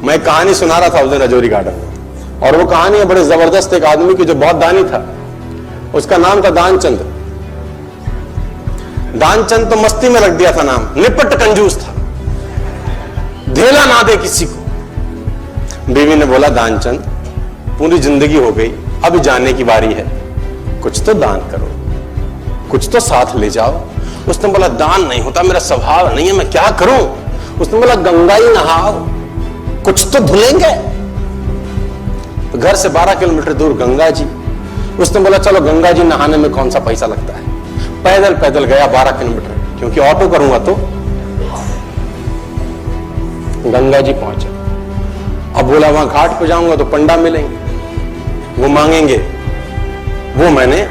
मैं कहानी सुना रहा था उस दिन रजौरी गार्डन में, और वो कहानी है बड़े जबरदस्त एक आदमी की जो बहुत दानी था। उसका नाम था दानचंद। दानचंद तो मस्ती में रख दिया था नाम, निपट कंजूस था, धेला ना दे किसी को। बीवी ने बोला दानचंद पूरी जिंदगी हो गई, अब जाने की बारी है, कुछ तो दान करो, कुछ तो साथ ले जाओ। उसने बोला दान नहीं होता, मेरा स्वभाव नहीं है, मैं क्या करूं। उसने बोला गंगा ही नहाओ, कुछ तो धुलेंगे। तो घर से 12 किलोमीटर दूर गंगा जी। उसने बोला चलो गंगा जी नहाने में कौन सा पैसा लगता है। पैदल पैदल गया 12 किलोमीटर, क्योंकि ऑटो करूंगा तो। गंगा जी पहुंचा, अब बोला वहां घाट पे जाऊंगा तो पंडा मिलेंगे, वो मांगेंगे। वो मैंने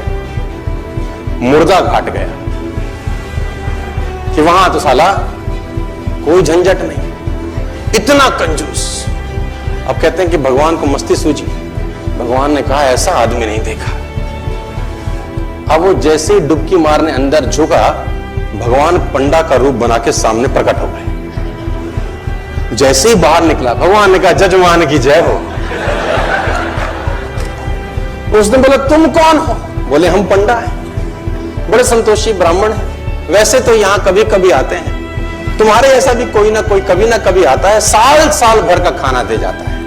मुर्दा घाट गया कि वहां तो साला कोई झंझट नहीं, इतना कंजूस। अब कहते हैं कि भगवान को मस्ती सूझी। भगवान ने कहा ऐसा आदमी नहीं देखा। अब वो जैसे ही डुबकी मारने अंदर झुका, भगवान पंडा का रूप बना के सामने प्रकट हो गए। जैसे ही बाहर निकला, भगवान ने कहा जजमान की जय हो। उसने बोला तुम कौन हो? बोले हम पंडा हैं, बड़े संतोषी ब्राह्मण हैं। वैसे तो यहां कभी कभी आते हैं, तुम्हारे ऐसा भी कोई ना कोई कभी ना कभी आता है, साल साल भर का खाना दे जाता है।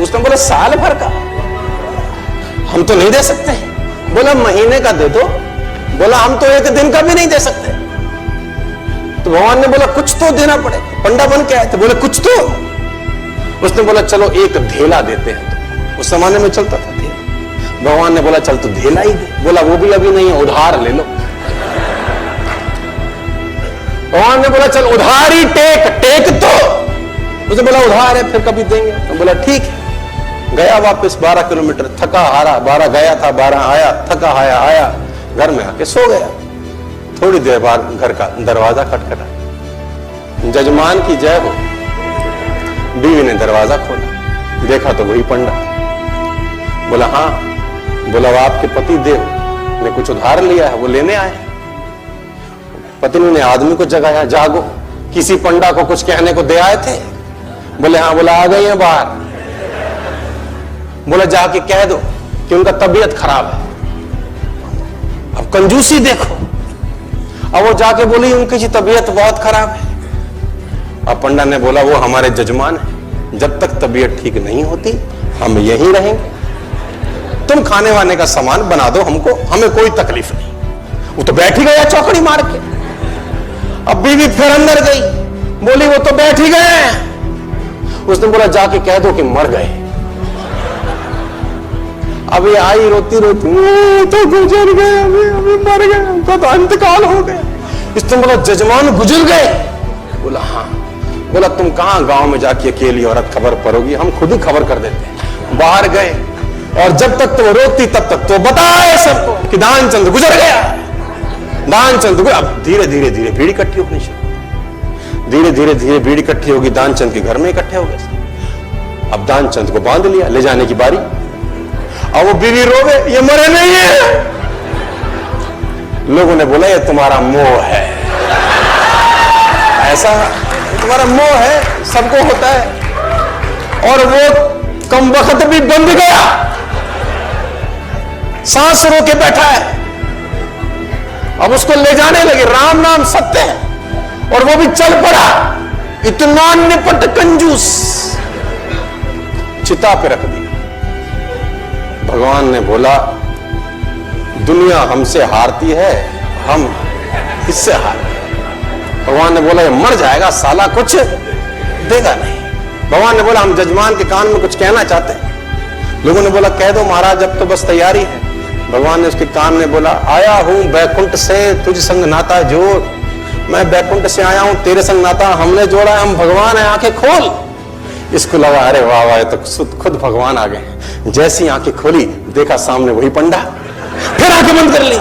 उसने बोला साल भर का? हम तो नहीं दे सकते। बोला महीने का दे दो। बोला हम तो एक दिन का भी नहीं दे सकते। तो भगवान ने बोला कुछ तो देना पड़े, पंडा बन के आए थे। बोले कुछ तो। उसने बोला चलो एक धेला देते हैं। तो उस जमाने में चलता था धेला। भगवान ने बोला चल तो धेला ही दे। बोला वो भी अभी नहीं है, उधार ले लो। भगवान ने बोला चल उधार ही टेक तो। उसने बोला उधार है, फिर कभी देंगे। तो बोला ठीक है। गया वापस 12 किलोमीटर, थका हारा। 12 गया था, 12 आया, थका हाया आया, घर में आके सो गया। थोड़ी देर बाद घर का दरवाजा खटखटा। जजमान की जय हो। बीवी ने दरवाजा खोला, देखा तो वही पंडा। बोला हाँ। बोला वो आपके पति देव ने कुछ उधार लिया है, वो लेने आए। पत्नी ने आदमी को जगाया, जागो, किसी पंडा को कुछ कहने को दे आए थे? बोले हाँ। बोला आ गई है बाहर। बोला जाके कह दो कि उनका तबीयत खराब है। अब कंजूसी देखो। अब वो जाके बोली उनकी जी तबीयत बहुत खराब है। अब पंडा ने बोला वो हमारे जजमान है, जब तक तबीयत ठीक नहीं होती हम यहीं रहेंगे। तुम खाने वाने का सामान बना दो हमको, हमें कोई तकलीफ नहीं। वो तो बैठ ही गया चौकड़ी मार के। अब बीवी फिर अंदर गई, बोली वो तो बैठ ही गए। उसने बोला जाके कह दो कि मर गए। अब ये आई रोती रोती, तो गुजर गए, अभी मर गए, उनका तो अंतकाल हो गया। इसने बोला जजमान गुजर गए? बोला हाँ। बोला तुम कहां गांव में जाके अकेली औरत खबर परोगी, हम खुद ही खबर कर देते हैं। बाहर गए और जब तक तो रोती तब तक तो बताए सबको कि दानचंद गुजर गया, दानचंद गुजर। अब धीरे धीरे धीरे भीड़ इकट्ठी होनी शुरू। धीरे धीरे धीरे भीड़ इकट्ठी होगी, दानचंद के घर में इकट्ठे हो गए। अब दानचंद को बांध लिया, ले जाने की बारी। अब वो बीवी रोवे, ये मरे नहीं है। लोगों ने बोला ये तुम्हारा मोह है, ऐसा तुम्हारा मोह है, सबको होता है। और वो कम वक्त भी बंध गया, सांस रोके बैठा है। अब उसको ले जाने लगे, राम नाम सत्य है, और वो भी चल पड़ा। इतना निपट कंजूस, चिता पे रख दिया। भगवान ने बोला दुनिया हमसे हारती है, हम इससे हार। भगवान ने बोला ये मर जाएगा साला, कुछ देगा नहीं। भगवान ने बोला हम जजमान के कान में कुछ कहना चाहते हैं। लोगों ने बोला कह दो महाराज, अब तो बस तैयारी है। भगवान ने उसके कान में बोला आया हूं बैकुंठ से तुझ संग नाता जोड़। मैं बैकुंठ से आया हूं, तेरे संग नाता हमने जोड़ा है, हम भगवान है, आंखें खोल। इसको लगा अरे वाह वाह, तो खुद भगवान आ गए। जैसी आंखें खोली, देखा सामने वही पंडा, फिर आंखें बंद कर ली।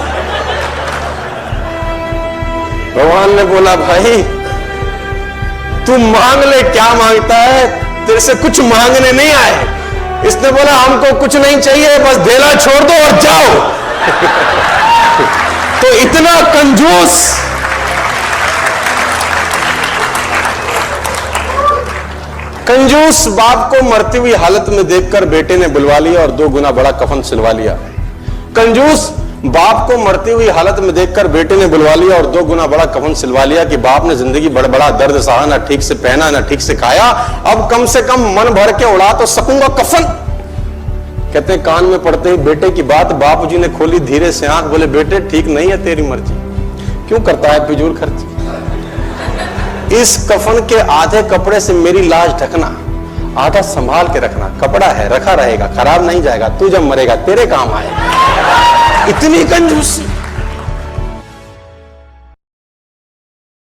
भगवान ने बोला भाई तू मांग ले, क्या मांगता है, तेरे से कुछ मांगने नहीं आए। इसने बोला हमको कुछ नहीं चाहिए, बस धेला छोड़ दो और जाओ। तो इतना कंजूस, कंजूस बाप को मरती हुई हालत में देखकर बेटे ने बुलवा लिया और 2 गुना बड़ा कफन सिलवा लिया। कंजूस बाप को मरती हुई हालत में देखकर बेटे ने बुलवा लिया और 2 गुना बड़ा कफन सिलवा लिया कि बाप ने जिंदगी बड़ा दर्द सहा, ना ठीक से पहना ना ठीक से खाया, अब कम से कम मन भर के उड़ा तो सकूंगा कफन। कहते हैं कान में पड़ते ही बेटे की बात बाप जी ने खोली धीरे से आंख, बोले बेटे ठीक नहीं है तेरी मर्जी, क्यों करता है फिजूल खर्च। इस कफन के आधे कपड़े से मेरी लाश ढकना, आधा संभाल के रखना, कपड़ा है रखा रहेगा, खराब नहीं जाएगा, तू जब मरेगा तेरे काम आएगा। इतनी कंजूसी।